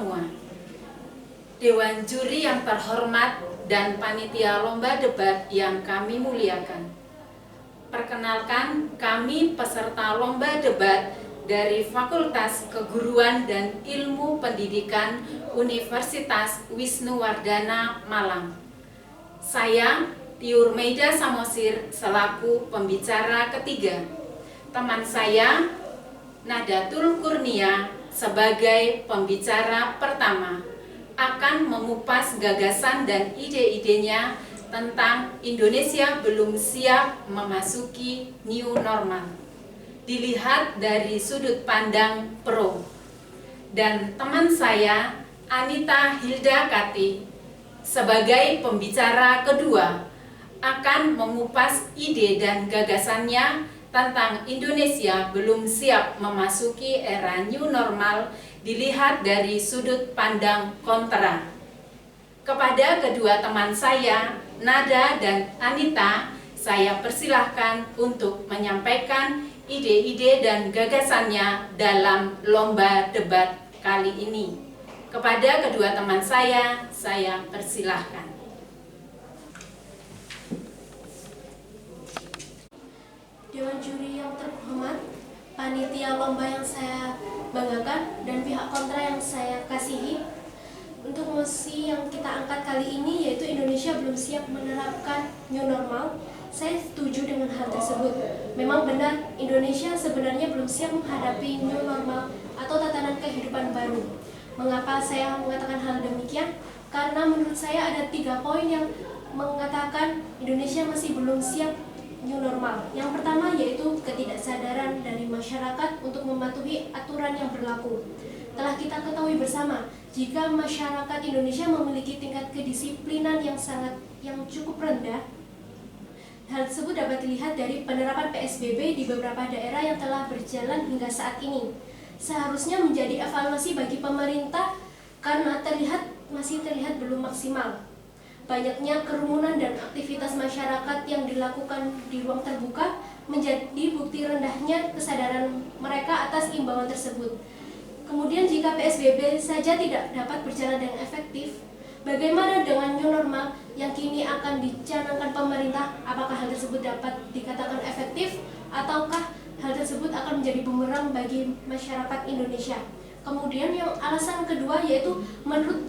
semua, Dewan Juri yang terhormat dan panitia lomba debat yang kami muliakan. Perkenalkan, kami peserta lomba debat dari Fakultas Keguruan dan Ilmu Pendidikan Universitas Wisnuwardana Malang. Saya, Tiur Meida Samosir, selaku pembicara ketiga. Teman saya, Nadatul Kurnia, sebagai pembicara pertama, akan mengupas gagasan dan ide-idenya tentang Indonesia belum siap memasuki new normal, dilihat dari sudut pandang pro. Dan teman saya, Anita Hilda Kati, sebagai pembicara kedua, akan mengupas ide dan gagasannya tentang Indonesia belum siap memasuki era new normal, dilihat dari sudut pandang kontra. Kepada kedua teman saya, Nada dan Anita, saya persilahkan untuk menyampaikan ide-ide dan gagasannya dalam lomba debat kali ini. Kepada kedua teman saya persilahkan. Dewan juri yang terhormat, panitia lomba yang saya banggakan, dan pihak kontra yang saya kasihi, untuk mosi yang kita angkat kali ini yaitu Indonesia belum siap menerapkan new normal. Saya setuju dengan hal tersebut. Memang benar, Indonesia sebenarnya belum siap menghadapi new normal atau tatanan kehidupan baru. Mengapa saya mengatakan hal demikian? Karena menurut saya ada 3 poin yang mengatakan Indonesia masih belum siap new normal. Yang pertama yaitu ketidaksadaran dari masyarakat untuk mematuhi aturan yang berlaku. Telah kita ketahui bersama, jika masyarakat Indonesia memiliki tingkat kedisiplinan yang cukup rendah, hal tersebut dapat dilihat dari penerapan PSBB di beberapa daerah yang telah berjalan hingga saat ini. Seharusnya menjadi evaluasi bagi pemerintah karena masih terlihat belum maksimal. Banyaknya kerumunan dan aktivitas masyarakat yang dilakukan di ruang terbuka menjadi bukti rendahnya kesadaran mereka atas imbauan tersebut. Kemudian jika PSBB saja tidak dapat berjalan dengan efektif, bagaimana dengan new normal yang kini akan dicanangkan pemerintah? Apakah hal tersebut dapat dikatakan efektif ataukah hal tersebut akan menjadi bumerang bagi masyarakat Indonesia? Kemudian yang alasan kedua yaitu menurut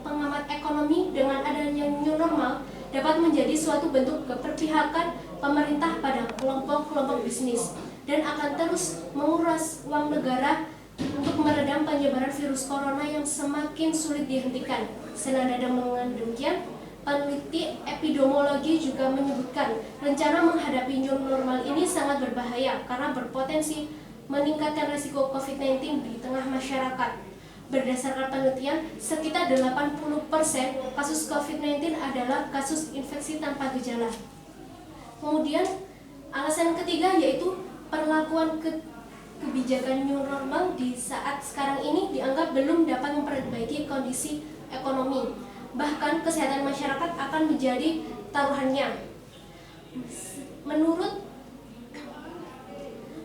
pengamat ekonomi, dengan adanya new normal dapat menjadi suatu bentuk keberpihakan pemerintah pada kelompok-kelompok bisnis dan akan terus menguras uang negara untuk meredam penyebaran virus corona yang semakin sulit dihentikan. Senada dengan demikian, peneliti epidemiologi juga menyebutkan rencana menghadapi new normal ini sangat berbahaya karena berpotensi meningkatkan risiko COVID-19 di tengah masyarakat. Berdasarkan penelitian, sekitar 80% kasus COVID-19 adalah kasus infeksi tanpa gejala. Kemudian, alasan ketiga yaitu perlakuan kebijakan new normal di saat sekarang ini dianggap belum dapat memperbaiki kondisi ekonomi. Bahkan kesehatan masyarakat akan menjadi taruhannya.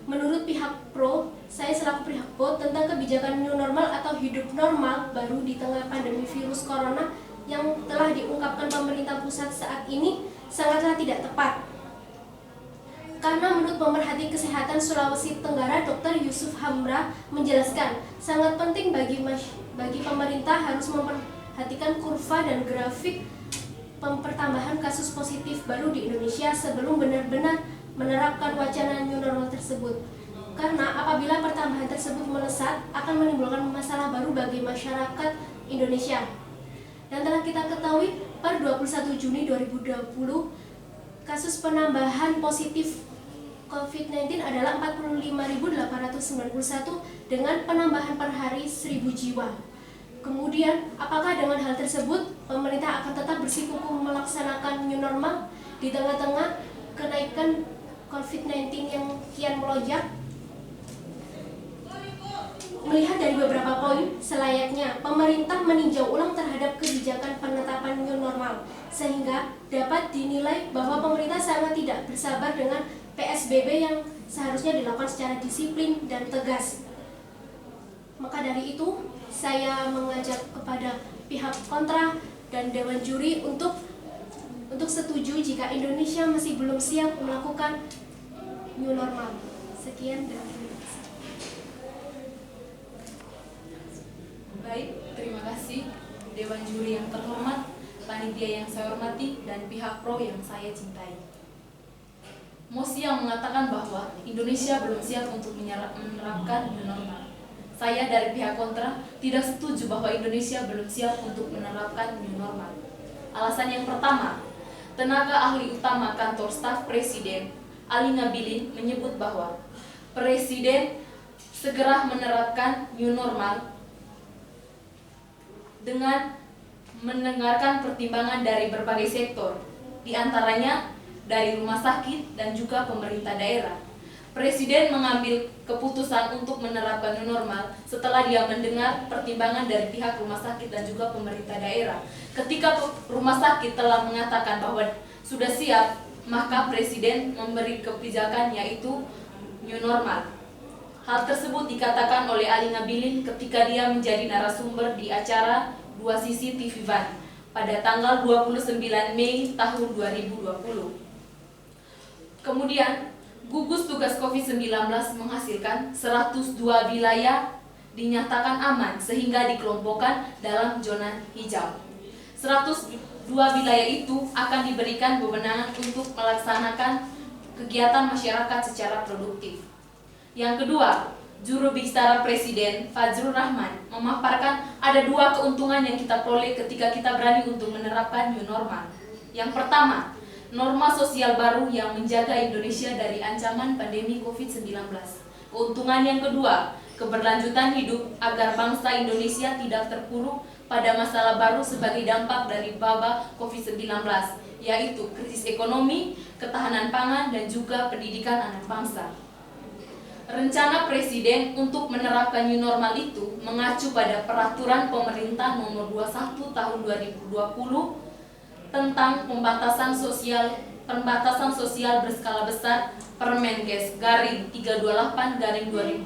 Menurut pihak pro, saya selaku pihak pro, tentang kebijakan new normal atau hidup normal baru di tengah pandemi virus corona yang telah diungkapkan pemerintah pusat saat ini sangatlah tidak tepat. Karena menurut pemerhati kesehatan Sulawesi Tenggara, Dr. Yusuf Hamra menjelaskan, sangat penting bagi pemerintah harus memperhatikan kurva dan grafik pertambahan kasus positif baru di Indonesia sebelum benar-benar menerapkan wacana new normal tersebut. Karena apabila pertambahan tersebut melesat, akan menimbulkan masalah baru bagi masyarakat Indonesia. Dan telah kita ketahui, per 21 Juni 2020, kasus penambahan positif COVID-19 adalah 45.891 dengan penambahan per hari 1.000 jiwa. Kemudian, apakah dengan hal tersebut pemerintah akan tetap bersikukuh melaksanakan new normal di tengah-tengah kenaikan COVID-19 yang kian melonjak? Melihat dari beberapa poin, selayaknya pemerintah meninjau ulang terhadap kebijakan penetapan new normal, sehingga dapat dinilai bahwa pemerintah sangat tidak bersabar dengan PSBB yang seharusnya dilakukan secara disiplin dan tegas. Maka dari itu, saya mengajak kepada pihak kontra dan Dewan Juri untuk setuju jika Indonesia masih belum siap melakukan new normal. Sekian dan terima kasih. Baik, terima kasih Dewan Juri yang terhormat, panitia yang saya hormati, dan pihak pro yang saya cintai. Mosi yang mengatakan bahwa Indonesia belum siap untuk menerapkan new normal. Saya dari pihak kontra tidak setuju bahwa Indonesia belum siap untuk menerapkan new normal. Alasan yang pertama, tenaga ahli utama kantor staf Presiden, Ali Ngabilin, menyebut bahwa Presiden segera menerapkan new normal dengan mendengarkan pertimbangan dari berbagai sektor, di antaranya dari rumah sakit dan juga pemerintah daerah. Presiden mengambil keputusan untuk menerapkan new normal setelah dia mendengar pertimbangan dari pihak rumah sakit dan juga pemerintah daerah. Ketika rumah sakit telah mengatakan bahwa sudah siap, maka Presiden memberi kebijakan yaitu new normal. Hal tersebut dikatakan oleh Ali Ngabilin ketika dia menjadi narasumber di acara Dua Sisi TV One pada tanggal 29 Mei tahun 2020. Kemudian, gugus tugas COVID-19 menghasilkan 102 wilayah dinyatakan aman sehingga dikelompokkan dalam zona hijau. 102 wilayah itu akan diberikan kewenangan untuk melaksanakan kegiatan masyarakat secara produktif. Yang kedua, juru bicara Presiden Fajrul Rahman memaparkan ada dua keuntungan yang kita peroleh ketika kita berani untuk menerapkan new normal. Yang pertama, norma sosial baru yang menjaga Indonesia dari ancaman pandemi COVID-19. Keuntungan yang kedua, keberlanjutan hidup agar bangsa Indonesia tidak terpuruk pada masalah baru sebagai dampak dari wabah COVID-19, yaitu krisis ekonomi, ketahanan pangan, dan juga pendidikan anak bangsa. Rencana Presiden untuk menerapkan new normal itu mengacu pada Peraturan Pemerintah Nomor 21 Tahun 2020 tentang pembatasan sosial berskala besar Permenkes garing 328/2020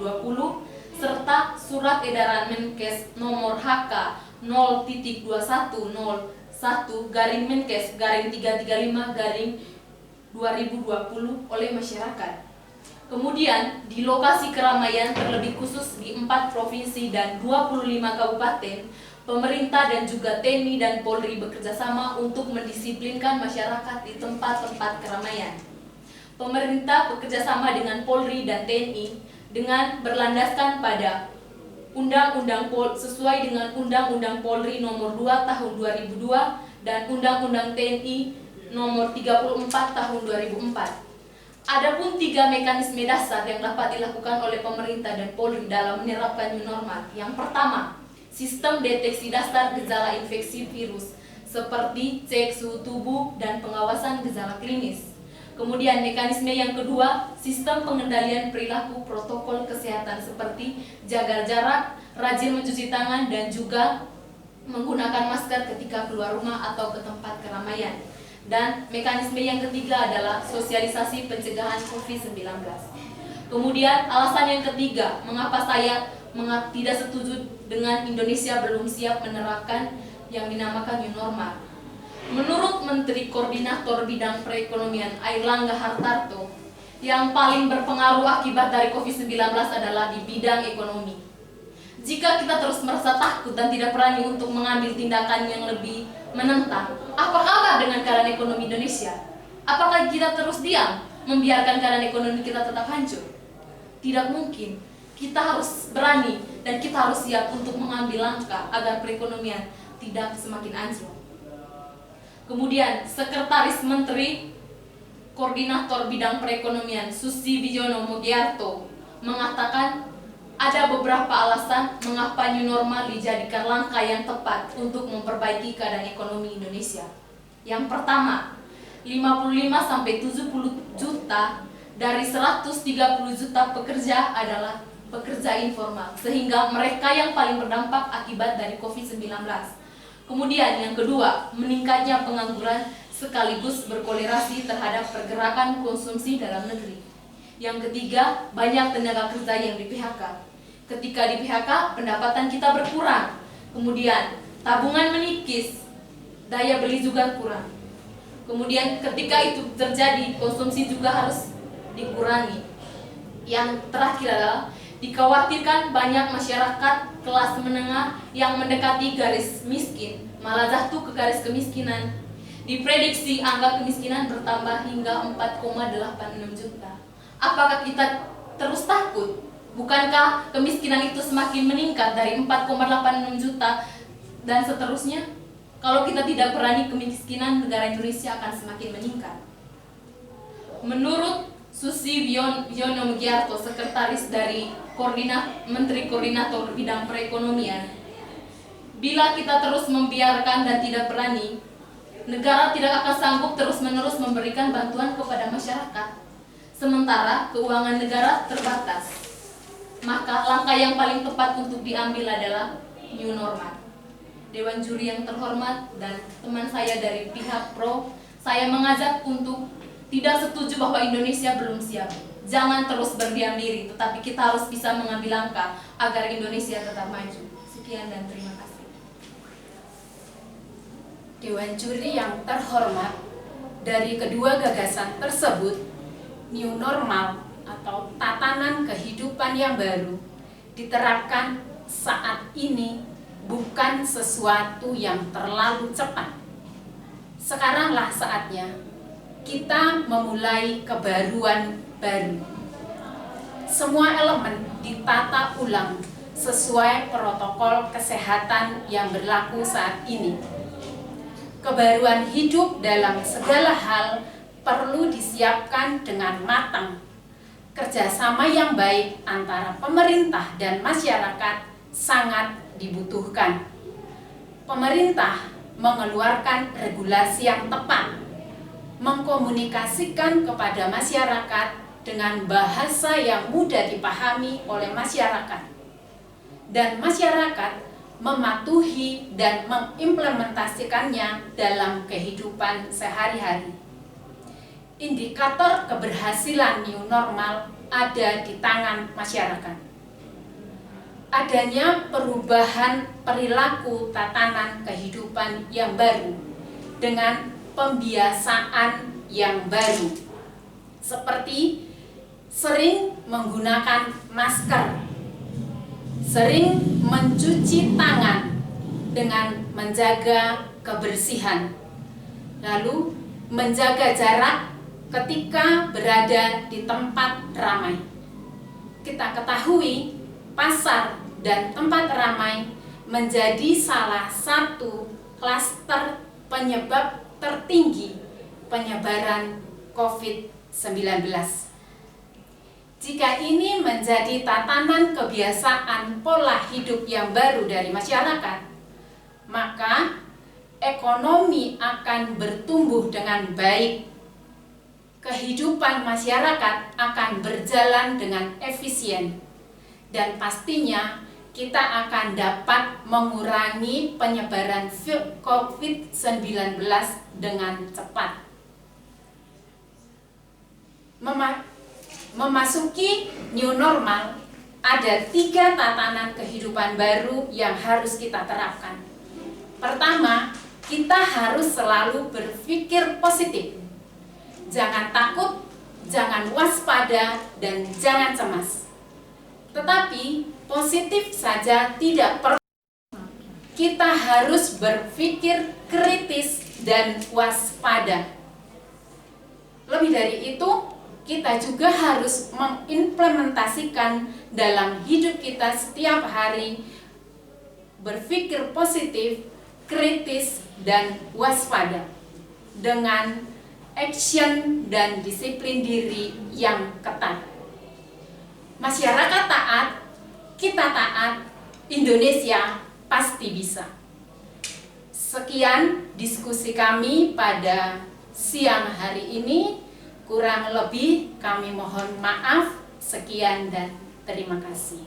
serta Surat Edaran Menkes nomor HK 0.2101/Menkes garing 335/2020 oleh masyarakat. Kemudian di lokasi keramaian terlebih khusus di 4 provinsi dan 25 kabupaten, pemerintah dan juga TNI dan Polri bekerjasama untuk mendisiplinkan masyarakat di tempat-tempat keramaian. Pemerintah bekerjasama dengan Polri dan TNI dengan berlandaskan pada sesuai dengan Undang-Undang Polri Nomor 2 Tahun 2002 dan Undang-Undang TNI Nomor 34 Tahun 2004. Adapun 3 mekanisme dasar yang dapat dilakukan oleh pemerintah dan Polri dalam menerapkan new normal. Yang pertama, sistem deteksi dasar gejala infeksi virus seperti cek suhu tubuh dan pengawasan gejala klinis. Kemudian mekanisme yang kedua, sistem pengendalian perilaku protokol kesehatan seperti jaga jarak, rajin mencuci tangan, dan juga menggunakan masker ketika keluar rumah atau ke tempat keramaian. Dan mekanisme yang ketiga adalah sosialisasi pencegahan COVID-19. Kemudian alasan yang ketiga, mengapa saya tidak setuju dengan Indonesia belum siap menerapkan yang dinamakan new normal. Menurut Menteri Koordinator Bidang Perekonomian Airlangga Hartarto, yang paling berpengaruh akibat dari COVID-19 adalah di bidang ekonomi. Jika kita terus merasa takut dan tidak berani untuk mengambil tindakan yang lebih menentang, apa kabar dengan keadaan ekonomi Indonesia? Apakah kita terus diam, membiarkan keadaan ekonomi kita tetap hancur? Tidak mungkin. Kita harus berani dan kita harus siap untuk mengambil langkah agar perekonomian tidak semakin anjlok. Kemudian, Sekretaris Menteri Koordinator Bidang Perekonomian Susi Wijono Mugiarto mengatakan ada beberapa alasan mengapa new normal dijadikan langkah yang tepat untuk memperbaiki keadaan ekonomi Indonesia. Yang pertama, 55-70 juta dari 130 juta pekerja adalah pekerja informal, sehingga mereka yang paling berdampak akibat dari COVID-19. Kemudian yang kedua, meningkatnya pengangguran sekaligus berkolerasi terhadap pergerakan konsumsi dalam negeri. Yang ketiga, banyak tenaga kerja yang di PHK. Ketika di PHK, pendapatan kita berkurang. Kemudian tabungan menipis, daya beli juga kurang. Kemudian ketika itu terjadi, konsumsi juga harus dikurangi. Yang terakhir adalah dikhawatirkan banyak masyarakat kelas menengah yang mendekati garis miskin, malah jatuh ke garis kemiskinan. Diprediksi angka kemiskinan bertambah hingga 4,86 juta. Apakah kita terus takut? Bukankah kemiskinan itu semakin meningkat dari 4,86 juta dan seterusnya? Kalau kita tidak berani, kemiskinan negara Indonesia akan semakin meningkat. Menurut Susi Wiono Mugiarto, sekretaris dari Menteri Koordinator Bidang Perekonomian, bila kita terus membiarkan dan tidak berani, negara tidak akan sanggup terus-menerus memberikan bantuan kepada masyarakat. Sementara keuangan negara terbatas. Maka langkah yang paling tepat untuk diambil adalah new normal. Dewan Juri yang terhormat dan teman saya dari pihak pro, saya mengajak untuk tidak setuju bahwa Indonesia belum siap. Jangan terus berdiam diri, tetapi kita harus bisa mengambil langkah agar Indonesia tetap maju. Sekian dan terima kasih. Dewan Juri yang terhormat, dari kedua gagasan tersebut, new normal atau tatanan kehidupan yang baru diterapkan saat ini bukan sesuatu yang terlalu cepat. Sekaranglah saatnya kita memulai kebaruan baru. Semua elemen ditata ulang sesuai protokol kesehatan yang berlaku saat ini. Kebaruan hidup dalam segala hal perlu disiapkan dengan matang. Kerjasama yang baik antara pemerintah dan masyarakat sangat dibutuhkan. Pemerintah mengeluarkan regulasi yang tepat, mengkomunikasikan kepada masyarakat dengan bahasa yang mudah dipahami oleh masyarakat, dan masyarakat mematuhi dan mengimplementasikannya dalam kehidupan sehari-hari. Indikator keberhasilan new normal ada di tangan masyarakat. Adanya perubahan perilaku tatanan kehidupan yang baru dengan pembiasaan yang baru, seperti sering menggunakan masker, sering mencuci tangan dengan menjaga kebersihan, lalu menjaga jarak ketika berada di tempat ramai. Kita ketahui pasar dan tempat ramai menjadi salah satu klaster penyebab tertinggi penyebaran COVID-19. Jika ini menjadi tatanan kebiasaan pola hidup yang baru dari masyarakat, maka ekonomi akan bertumbuh dengan baik. Kehidupan masyarakat akan berjalan dengan efisien, dan pastinya kita akan dapat mengurangi penyebaran COVID-19 dengan cepat. Memasuki new normal, ada 3 tatanan kehidupan baru yang harus kita terapkan. Pertama, kita harus selalu berpikir positif. Jangan takut, jangan waspada, dan jangan cemas. Tetapi positif saja tidak perlu. Kita harus berpikir kritis dan waspada. Lebih dari itu, kita juga harus mengimplementasikan dalam hidup kita setiap hari, berpikir positif, kritis, dan waspada dengan action dan disiplin diri yang ketat. Masyarakat taat, kita taat, Indonesia pasti bisa. Sekian diskusi kami pada siang hari ini. Kurang lebih kami mohon maaf. Sekian dan terima kasih.